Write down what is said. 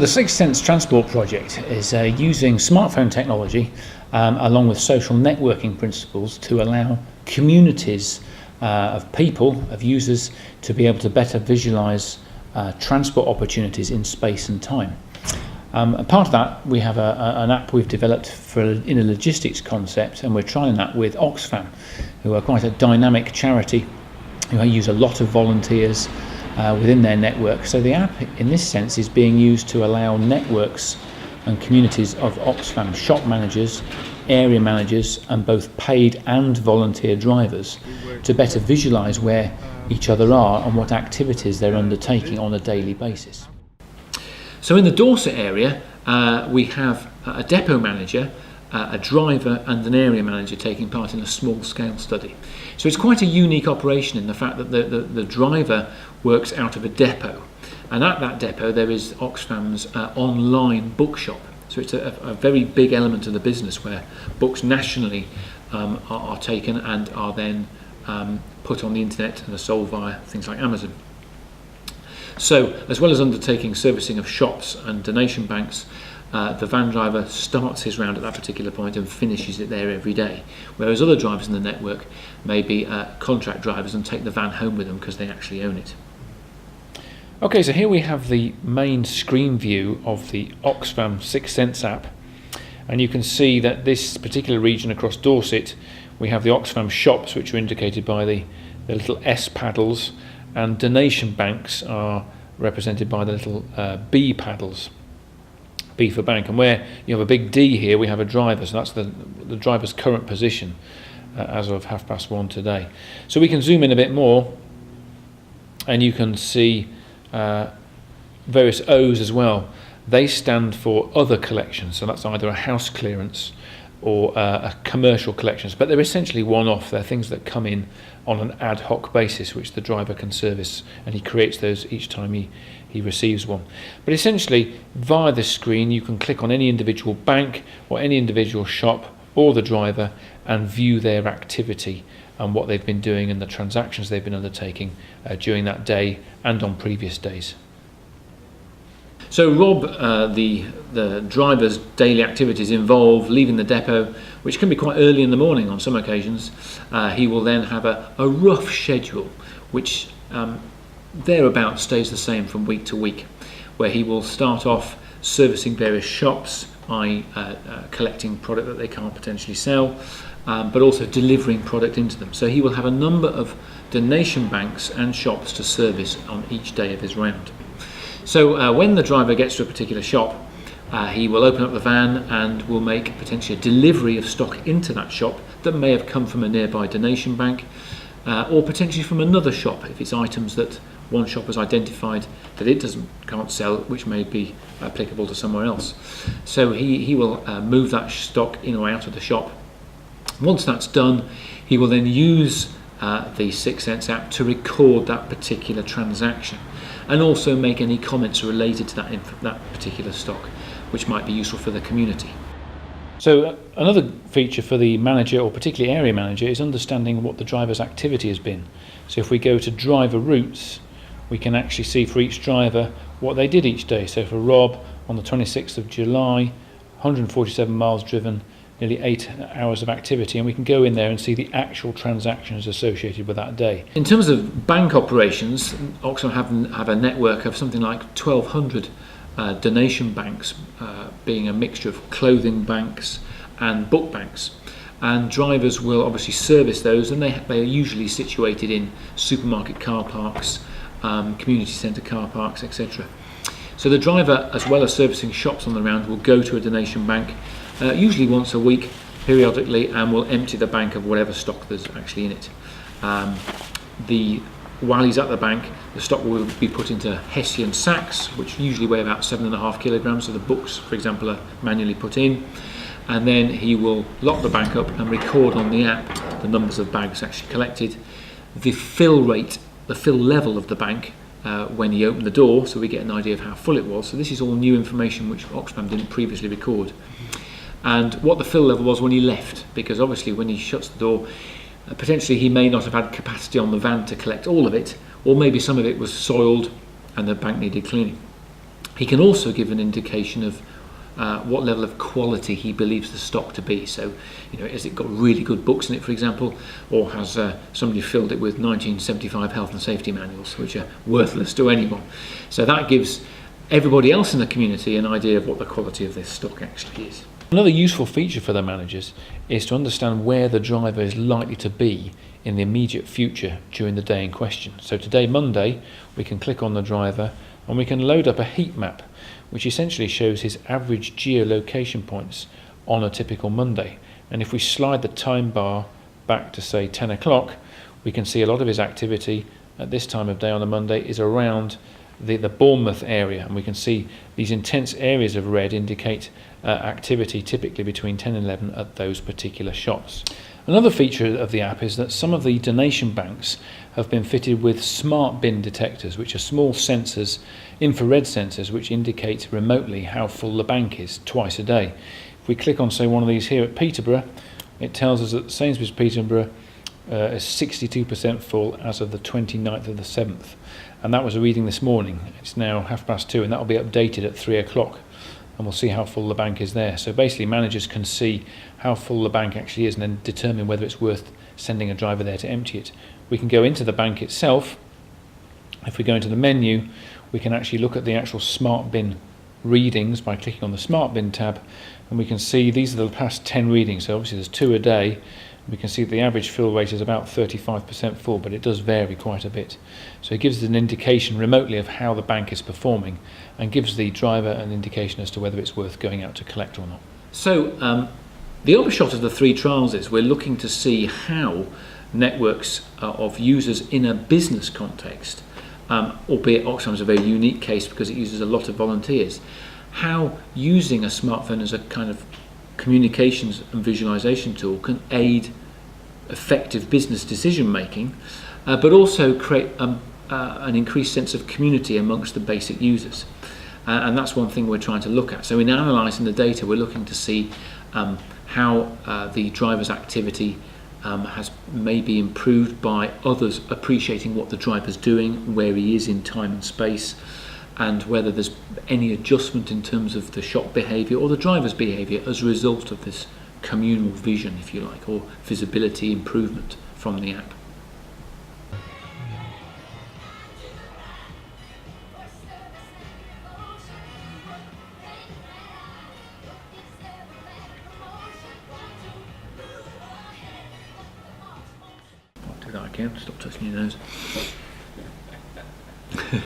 The Sixth Sense Transport project is using smartphone technology along with social networking principles to allow communities of people, of users, to be able to better visualise transport opportunities in space and time. A part of that, we have an app we've developed in a logistics concept, and we're trying that with Oxfam, who are quite a dynamic charity who use a lot of volunteers within their network. So the app, in this sense, is being used to allow networks and communities of Oxfam shop managers, area managers, and both paid and volunteer drivers to better visualise where each other are and what activities they're undertaking on a daily basis. So in the Dorset area, we have a depot manager, a driver and an area manager taking part in a small-scale study. So it's quite a unique operation in the fact that the driver works out of a depot, and at that depot there is Oxfam's online bookshop. So it's a very big element of the business where books nationally are taken and are then put on the internet and are sold via things like Amazon. So, as well as undertaking servicing of shops and donation banks, the van driver starts his round at that particular point and finishes it there every day, whereas other drivers in the network may be contract drivers and take the van home with them because they actually own it. Okay, so here we have the main screen view of the Oxfam Sixth Sense app, and you can see that this particular region across Dorset, we have the Oxfam shops, which are indicated by the little S paddles, and donation banks are represented by the little B paddles, B for bank. And where you have a big D here, we have a driver, so that's the driver's current position as of 1:30 today. So we can zoom in a bit more, and you can see various O's as well. They stand for other collections, so that's either a house clearance or a commercial collections, but they're essentially one-off. They're things that come in on an ad hoc basis, which the driver can service, and he creates those each time he receives one. But essentially, via this screen, you can click on any individual bank or any individual shop or the driver and view their activity and what they've been doing and the transactions they've been undertaking during that day and on previous days. So Rob, the driver's daily activities involve leaving the depot, which can be quite early in the morning on some occasions. He will then have a rough schedule, which thereabouts stays the same from week to week, where he will start off servicing various shops by collecting product that they can't potentially sell, but also delivering product into them. So he will have a number of donation banks and shops to service on each day of his round. So when the driver gets to a particular shop, he will open up the van and will make potentially a delivery of stock into that shop that may have come from a nearby donation bank, or potentially from another shop if it's items that one shop has identified that it can't sell, which may be applicable to somewhere else. So he will move that stock in or out of the shop. Once that's done, he will then use the Sixth Sense app to record that particular transaction and also make any comments related to that particular stock, which might be useful for the community. So another feature for the manager, or particularly area manager, is understanding what the driver's activity has been. So if we go to driver routes, we can actually see for each driver what they did each day. So for Rob, on the 26th of July, 147 miles driven, nearly 8 hours of activity, and we can go in there and see the actual transactions associated with that day. In terms of bank operations, Oxfam have a network of something like 1,200 donation banks, being a mixture of clothing banks and book banks. And drivers will obviously service those, and they are usually situated in supermarket car parks, community centre car parks, etc. So the driver, as well as servicing shops on the round, will go to a donation bank, usually once a week, periodically, and will empty the bank of whatever stock there's actually in it. While he's at the bank, the stock will be put into Hessian sacks, which usually weigh about 7.5 kilograms. So the books, for example, are manually put in, and then he will lock the bank up and record on the app the numbers of bags actually collected, the fill rate, the fill level of the bank when he opened the door, so we get an idea of how full it was. So this is all new information which Oxfam didn't previously record. And what the fill level was when he left, because obviously when he shuts the door, potentially he may not have had capacity on the van to collect all of it, or maybe some of it was soiled and the bank needed cleaning. He can also give an indication of what level of quality he believes the stock to be. So, has it got really good books in it, for example, or has somebody filled it with 1975 health and safety manuals, which are worthless to anyone? So that gives everybody else in the community an idea of what the quality of this stock actually is. Another useful feature for the managers is to understand where the driver is likely to be in the immediate future during the day in question. So today, Monday, we can click on the driver and we can load up a heat map, which essentially shows his average geolocation points on a typical Monday. And if we slide the time bar back to, say, 10 o'clock, we can see a lot of his activity at this time of day on a Monday is around the Bournemouth area, and we can see these intense areas of red indicate activity typically between 10 and 11 at those particular shops. Another feature of the app is that some of the donation banks have been fitted with smart bin detectors, which are small sensors, infrared sensors, which indicate remotely how full the bank is twice a day. If we click on, say, one of these here at Peterborough, it tells us that Sainsbury's Peterborough is 62% full as of the 29th of the 7th. And that was a reading this morning. It's now 2:30, and that will be updated at 3 o'clock. And we'll see how full the bank is there. So basically, managers can see how full the bank actually is and then determine whether it's worth sending a driver there to empty it. We can go into the bank itself. If we go into the menu, we can actually look at the actual smart bin readings by clicking on the smart bin tab, and we can see these are the past 10 readings. So obviously there's 2 a day. We can see the average fill rate is about 35% full, but it does vary quite a bit. So it gives us an indication remotely of how the bank is performing and gives the driver an indication as to whether it's worth going out to collect or not. So the upshot of the 3 trials is we're looking to see how networks of users in a business context, albeit Oxfam is a very unique case because it uses a lot of volunteers, how using a smartphone as a kind of communications and visualization tool can aid effective business decision making, but also create an increased sense of community amongst the basic users. And that's one thing we're trying to look at. So in analysing the data, we're looking to see how the driver's activity has maybe improved by others appreciating what the driver's doing, where he is in time and space, and whether there's any adjustment in terms of the shop behaviour or the driver's behaviour as a result of this communal vision, if you like, or visibility improvement from the app. I'll do that again, stop touching your nose.